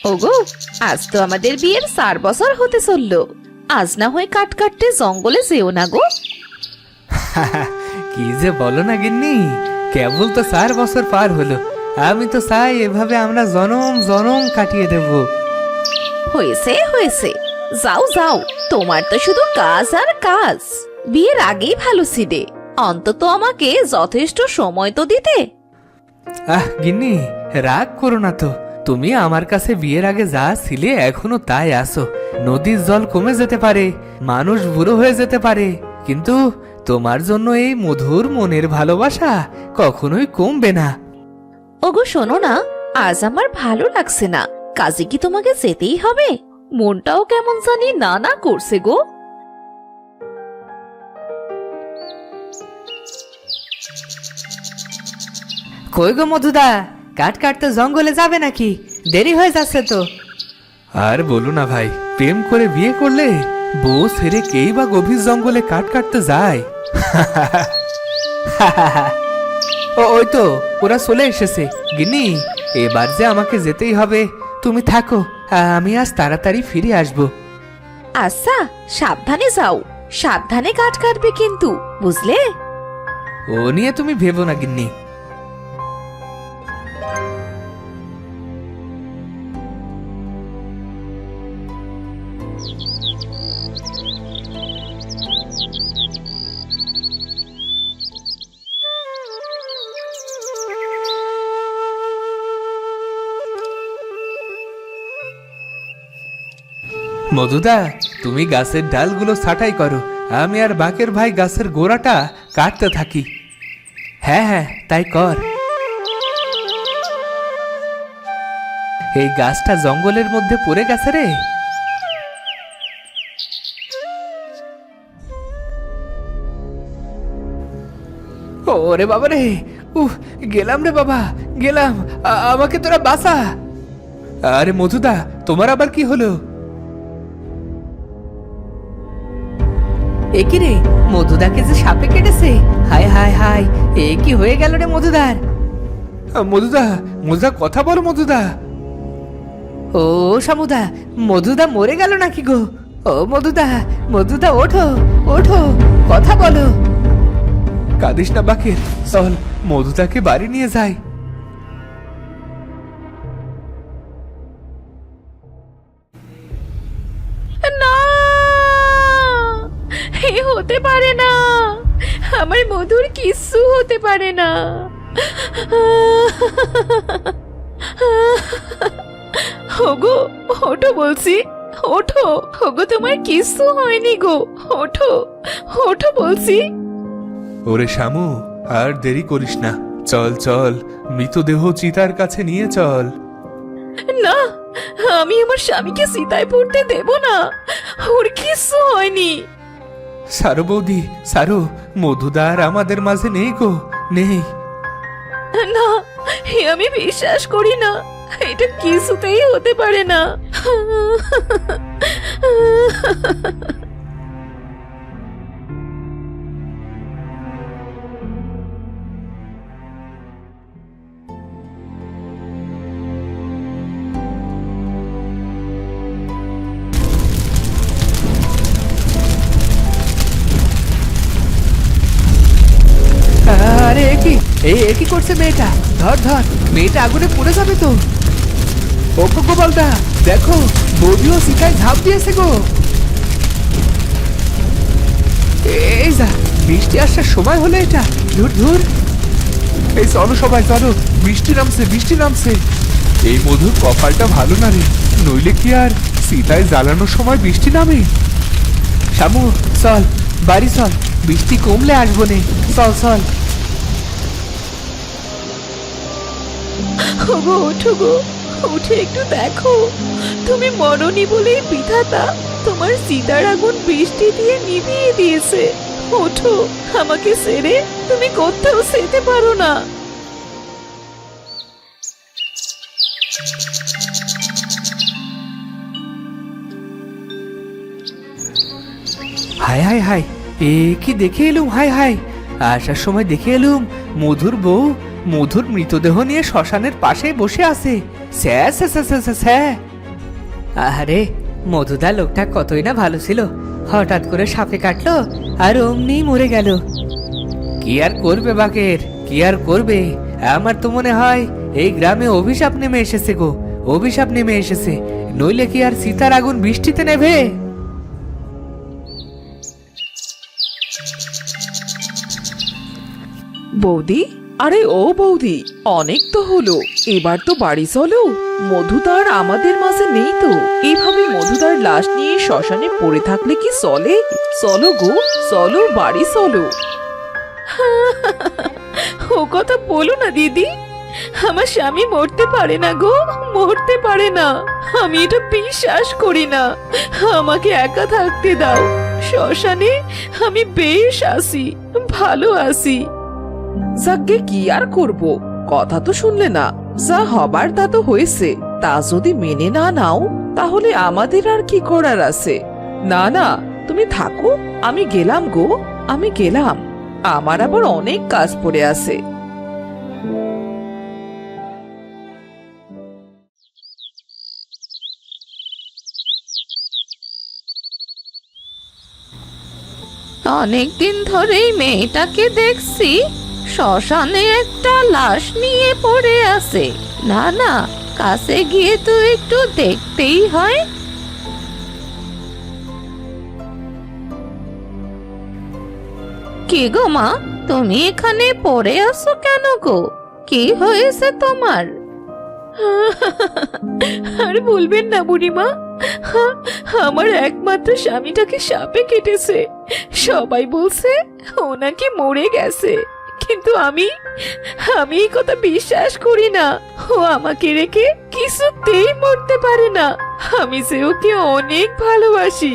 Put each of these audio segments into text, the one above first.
ওগো, আজ তো আমাদের বিয়ের 4 বছর হতে চললো। আজ না হয় কাঠ কাটতে জঙ্গলে যেও না গো। কি যে বলো না গিন্নি, কেবল তো 4 বছর পার হলো। আমি তো চাই এভাবে আমরা জনম জনম কাটিয়ে দেব। হয়েছে হয়েছে, যাও যাও, তোমার তো শুধু কাজ আর কাজ। বিয়ের আগেই ভালো ছিলে, অন্তত আমাকে যথেষ্ট সময় তো দিতে। গিন্নি, রাগ করো না তো। তুমি আমার কাছে বিয়ের আগে যা ছিলে এখনো তাই আছো। নদীর জল কমে যেতে পারে, মানুষ বুড়ো হয়ে যেতে পারে, কিন্তু তোমার জন্য এই মধুর মনের ভালোবাসা কখনোই কমবে না। ওগো শোনো না, আজ আমার ভালো লাগছে না। কাজে কি তোমাকে যেতেই হবে? মনটাও কেমন জানি না না করছে গো। কই গো মধুদা, কাঠ কাটতে জঙ্গলে যাবে নাকি? দেরি হয়ে যাচ্ছে তো। আর বলো না ভাই, প্রেম করে বিয়ে করলে বউ ছেড়ে কেই বা গভীর জঙ্গলে কাঠ কাটতে যায়। ওই তো ওরা চলে এসেছে। গিন্নি, এবার যে আমাকে যেতেই হবে। তুমি থাকো, আমি আজ তাড়াতাড়ি ফিরে আসবো। আচ্ছা, সাবধানে যাও, সাবধানে কাঠ কাটবে কিন্তু, বুঝলে? ও নিয়ে তুমি ভেবো না গিন্নি। মধুদা, তুমি গাছের ডালগুলো ছাঁটাই করো, আমি আর বাকের ভাই গাছের গোড়াটা কাটতে থাকি। হ্যাঁ হ্যাঁ, তাই কর। এই গাছটা জঙ্গলের মধ্যে পড়ে গেছে রে। ওরে বাবা রে, গেলাম রে বাবা, গেলাম। আমাকে তোরা বাঁচা। আরে মধুদা, তোমার আবার কি হলো? এ কি রে, মধুদাকে যে সাপে কেটেছে! হায় হায় হায়, এ কি হয়ে গেল রে মধুদার? মধুদা, মধুদা কথা বলো মধুদা। ও সমুদা, মধুদা মরে গেল নাকি গো? ও মধুদা, মধুদা ওঠো ওঠো, কথা বলো। কাঁদিস না বাকের, চল মধুদাকে বাড়ি নিয়ে যাই। না, এ হতে পারে না, আমার মধুর কিচ্ছু হতে পারে না। ওগো ওঠো বলছি, ওঠো। ওগো তোমার কিচ্ছু হয়নি গো, ওঠো ওঠো বলছি। ওরে শামু, আর দেরি করিস না, চল চল, মৃতদেহ চিতার কাছে নিয়ে চল। না, আমি আমার স্বামীকে চিতায় পড়তে দেব না, ওর কিচ্ছু হয়নি। সারো বৌদি, সারো, মধুদার আমাদের মাঝে নেই গো, নেই। না, এ আমি বিশ্বাস করি না, এটা কিছুতেই হতে পারে না। আরে এ কি করছে মেয়েটা? ধর ধর, মেয়েটা আগুনে পুড়ে যাবে তো। ও গো বলদা, দেখো বৌদিও শিকায় ঝাঁপ দিয়েছে গো। এই যা, বৃষ্টি আসার সময় হলো এটা। ধুর ধুর, এই চলো সবাই চলো, বৃষ্টি নামছে বৃষ্টি নামছে। এই মধুর কপালটা ভালো না রে, নইলে কি আর সীতায় জ্বালানোর সময় বৃষ্টি নামে? শামু চল, বাড়ি চল, বৃষ্টি কমলে আসবো নে, চল চল। ওগো ওঠো গো, উঠে একটু দেখো, তুমি মরনি বলেই বিধাতা তোমার সীতার আগুন বৃষ্টি দিয়ে নিভিয়ে দিয়েছে। ওঠো, আমাকে ছেড়ে তুমি কোথাও যেতে পারো না। হায় হায় হায়, এ কি দেখে এলুম! হায় হায়, আসার সময় দেখে এলুম মধুর বউ মধুর মৃতদেহ নিয়ে শ্মশানের পাশে বসে আছে। স্যা স্যা স্যা স্যা স্যা। আরে মধুদা লোকটা কতই না ভালো ছিল, হঠাৎ করে সাপে কাটলো আর অমনি মরে গেল। কি আর করবে বাকের, কি আর করবে। আমার তো মনে হয় এই গ্রামে অভিশাপ নেমে এসেছে গো, অভিশাপ নেমে এসেছে। নইলে কি আর সীতার আগুন বৃষ্টিতে নেবে? বৌদি, আরে ও বৌদি, অনেক তো হলো, এবার তো বাড়ি চলো। মধুদার আমাদের মাঝে নেই তো, এইভাবে মধুদার লাশ নিয়ে শ্মশানে পড়ে থাকলে কি চলে? চলো গো, চলো বাড়ি চলো। ও কথা বলো না দিদি, আমার স্বামী মরতে পারে না গো, মরতে পারে না। আমি এটা বিশ্বাস করি না। আমাকে একা থাকতে দাও, শ্মশানে আমি বেশ আছি, ভালো আছি। যাকে কি আর করব, কথা তো শুনলে না, যা হবার তা তো হয়েছে। তা যদি মেনে না নাও তাহলে আমাদের আর কি করার আছে? না না, তুমি থাকো, আমি গেলাম গো, আমি গেলাম। আমার আবার অনেক কাজ পড়ে আছে। অনেকদিন ধরেই মেয়েটাকে দেখছি শ্মশানে একটা লাশ নিয়ে পড়ে আছে। না না, কাছে গিয়ে তো একটু দেখতেই হয়। কি গো মা, তুমি এখানে পড়ে আছো কেন গো? কি হয়েছে তোমার? আর বলবেন না বুড়িমা, আমার একমাত্র স্বামীটাকে সাপে কেটেছে। সবাই বলছে ও নাকি মরে গেছে, কিন্তু আমি এই কথা বিশ্বাস করি না। ও আমাকে রেখে কিছুতেই মরতে পারে না। আমি যে ওকে অনেক ভালোবাসি।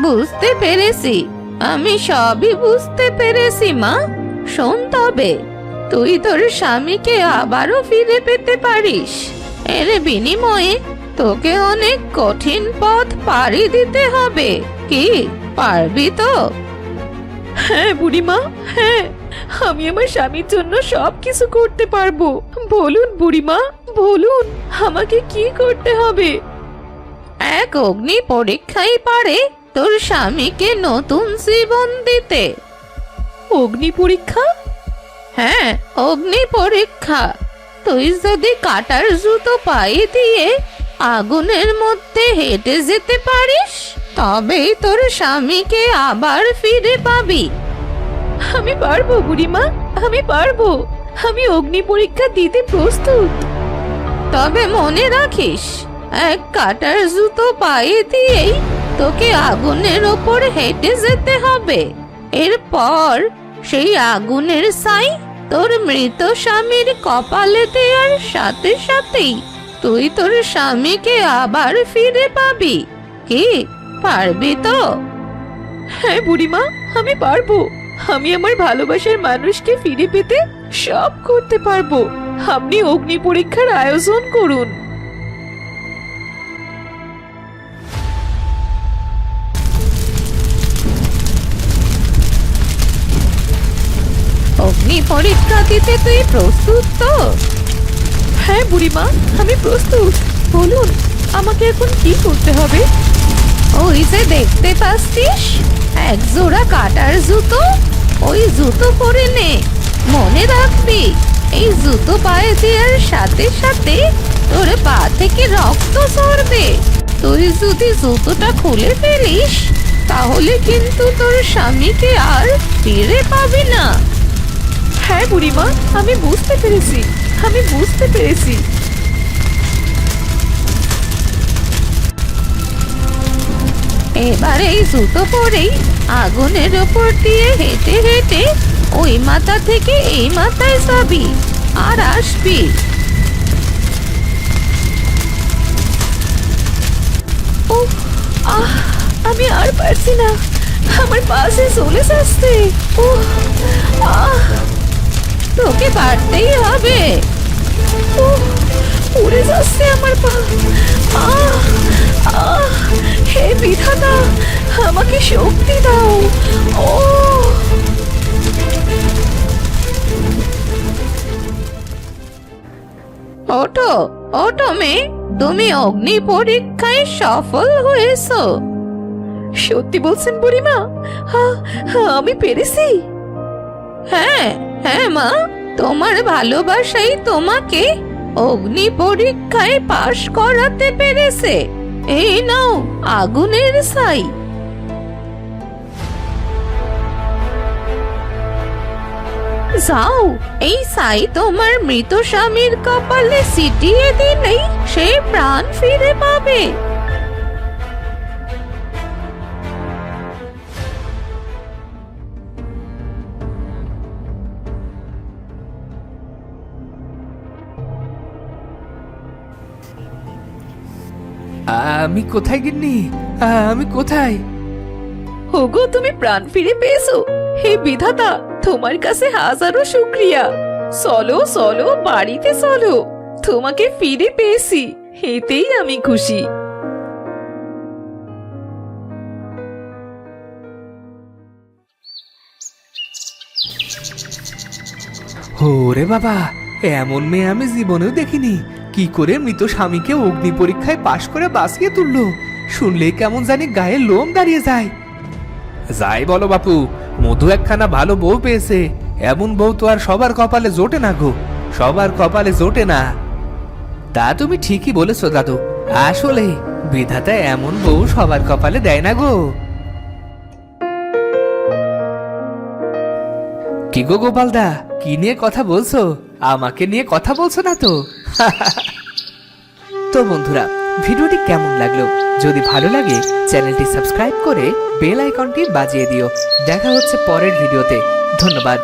বুঝতে পেরেছি, আমি সবই বুঝতে পেরেছি মা। শোন তবে, তুই তোর স্বামীকে আবারও ফিরে পেতে পারিস। এর বিনিময়ে তোকে অনেক কঠিন পথ পাড়ি দিতে হবে। কি পারবি তো? হ্যাঁ বুড়িমা, হ্যাঁ, আমি আমার স্বামীর জন্য সবকিছু করতে পারবো। বলুন বুড়িমা, বলুন আমাকে কি করতে হবে? এক অগ্নি পরীক্ষাই পারে তোর স্বামীকে নতুন জীবন দিতে। অগ্নি পরীক্ষা? হ্যাঁ, অগ্নি পরীক্ষা। তুই যদি কাটার জুতো পায়ে দিয়ে আগুনের মধ্যে হেঁটে যেতে পারিস, তবেই তোর স্বামীকে আবার ফিরে পাবি। আমি পারবো বুড়িমা, আমি পারবো। আমি অগ্নি পরীক্ষা দিতে প্রস্তুত। তবে মনে রাখিস, এক কাটার জুতো পায়ে দিয়েই তোকে আগুনের ওপর হেঁটে যেতে হবে। এরপর সেই আগুনের ছাই তোর মৃত স্বামীর কপালে দেওয়ার সাথে সাথেই তুই তোর স্বামীকে আবার ফিরে পাবি। কি পারবি তো? হ্যাঁ বুড়িমা, আমি পারবো। আমি আমার ভালোবাসার মানুষকে ফিরে পেতে সব করতে পারবো। আপনি অগ্নি পরীক্ষার আয়োজন করুন। অগ্নি পরীক্ষা দিতে তুই প্রস্তুত তো? হ্যাঁ বুড়িমা, আমি প্রস্তুত। বলুন আমাকে এখন কি করতে হবে? ওই যে দেখতে পাচ্ছিস এক জোড়া কাটার জুতো, ওই জুতো পরে নে। মনে রাখবি, এই জুতো পায়ে দেওয়ার সাথে সাথে তোর পা থেকে রক্ত ঝরবে। তুই যদি জুতোটা খুলে ফেলিস, তাহলে কিন্তু তোর স্বামীকে আর ফিরে পাবি না। হ্যাঁ বুড়িমা, আমি বুঝতে পেরেছি, আমি বুঝতে পেরেছি। এবার এই জুতো পরেই আগুনের ওপর দিয়ে হেঁটে হেঁটে ওই মাথা থেকে এই মাথায় যাবি আর আসবি। ও আহ, আমি আর পারছি না, আমার পাশে চলে যাচ্ছে। ও আহ, তোকে পারতেই হবে। ও উড়ে যাচ্ছে আমার পা। আহ আহ, হে বিধাতা, আমাকে শক্তি দাও। ও ওঠো ওঠো মেয়ে, তুমি অগ্নি পরীক্ষায় সফল হয়েছো। সত্যি বলছেন বুড়িমা? আমি পেরেছি? হ্যাঁ হ্যাঁ মা, তোমার ভালোবাসাই তোমাকে অগ্নি পরীক্ষায় পাশ করাতে পেরেছে। এই নাও আগুনের ছাই। যাও, এই ছাই তোমার মৃত স্বামীর কপালে ছিটিয়ে দিলেই সে প্রাণ ফিরে পাবে। আমি কোথায় গিন্নি? আমি কোথায়? ওগো, তুমি প্রাণ ফিরে পেয়েছো। হে বিধাতা, তোমার কাছে হাজারো শুকরিয়া। চলো চলো, বাড়িতে চলো, তোমাকে ফিরে পেয়েছি, এতেই আমি খুশি। ওরে বাবা, এমন মেয়ে আমি জীবনেও দেখিনি। কি করে মৃত স্বামীকে অগ্নি পরীক্ষায় পাশ করে বাঁচিয়ে তুললো, শুনলেই কেমন জানি গায়ে লোম দাঁড়িয়ে যায়। যাই বলো বাপু, মধু একখানা ভালো বউ পেয়েছে। এমন বউ তো আর সবার কপালে জোটে না গো, সবার কপালে জোটে না। তা তুমি ঠিকই বলেছো দাদু, আসলে বিধাতা এমন বউ সবার কপালে দেয় না গো। কি গো গোপালদা, কি নিয়ে কথা বলছো? আমাকে নিয়ে কথা বলছো না তো? তো বন্ধুরা, ভিডিওটি কেমন লাগলো? যদি ভালো লাগে চ্যানেলটি সাবস্ক্রাইব করে বেল আইকনটি বাজিয়ে দিও। দেখা হচ্ছে পরের ভিডিওতে। ধন্যবাদ।